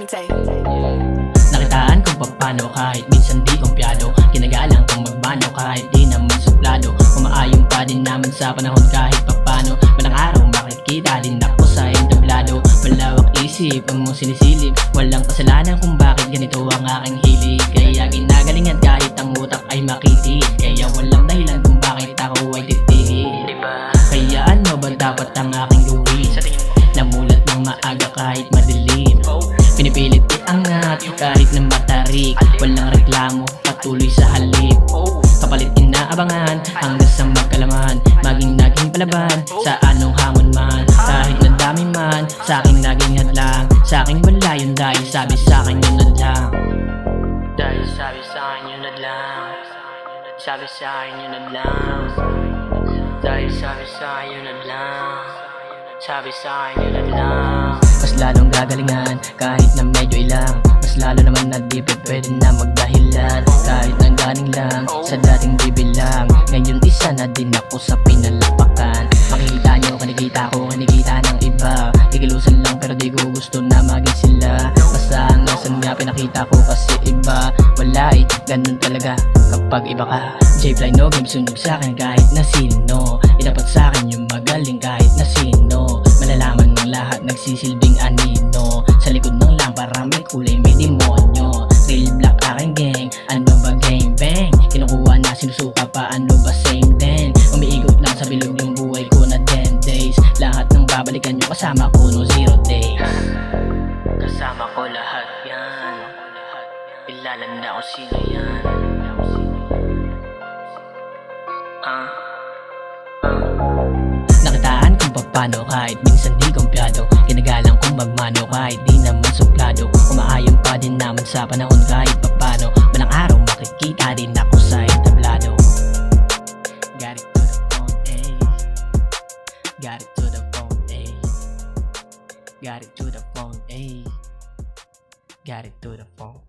Dante. Nakitaan kung paano kahit minsan di kumpyado. Kinagalang kung magmano kahit di naman suplado. Umaayong pa din naman sa panahon kahit papano. Malang araw makikita din ako sa entablado. Malawak isip ang mong sinisilip. Walang kasalanan kung bakit ganito ang aking hilig. Kaya ginagalingan kahit ang utak ay makitid. Kaya walang dahilan kung bakit ako ay titigil, diba? Kaya ano ba dapat ang aking gawin? Namulat ng maaga kahit madilim. Pinipilit iangat kahit na matarik. Walang reklamo, patuloy sa halip. Kapalit inaabangan hanggang sa magkalaman. Naging palaban sa anong hamon man. Kahit na dami man, sa aking naging hadlang. Sa aking wala yun dahil sabi sa akin yun na lang. Dahil sabi sa akin yun na lang. Sabi sa akin yun na lang. Dahil sabi sa akin yun na lang. Sabi sa akin yun na lang. Mas lalong gagalingan kahit na medyo ilang. Mas lalo naman na di pwede na magdahilan. Kahit nang galing lang sa dating bibilang. Ngayon isa na din ako sa pinalapakan. Makikita nyo, kinikita ko, kinikita ng iba. Kikilusan lang pero di ko gusto na maging sila. Basta hanggang saan nga pinakita ko kasi iba. Wala eh, ganun talaga kapag iba ka. J-Fly no game, sunog sa'kin kahit na sino. Idapat sa'kin yung magaling kahit na sino. Malalaman ng lahat nagsisilbing anino. Sa likod ng lampara may kulay, may demonyo. Real black aking gang, ano ba gang bang? Kinukuha na sinusuka pa, ano ba same din? Umiikot lang sa bilog yung buhay ko na 10 days. Lahat ng babalikan nyo kasama ko no 0 days. Kasama ko lahat yan. Ilalan na ako sino yan. Nakitaan kung paano kahit minsan di kumpyado. Kinagalang kung magmano kahit di naman suplado. Umaayon pa din naman sa panahon kahit papano. Malang araw makikita din ako sa entablado. Got it to the phone, ayy. Got it to the phone, ayy. Got it to the phone, ayy. Got it to the phone.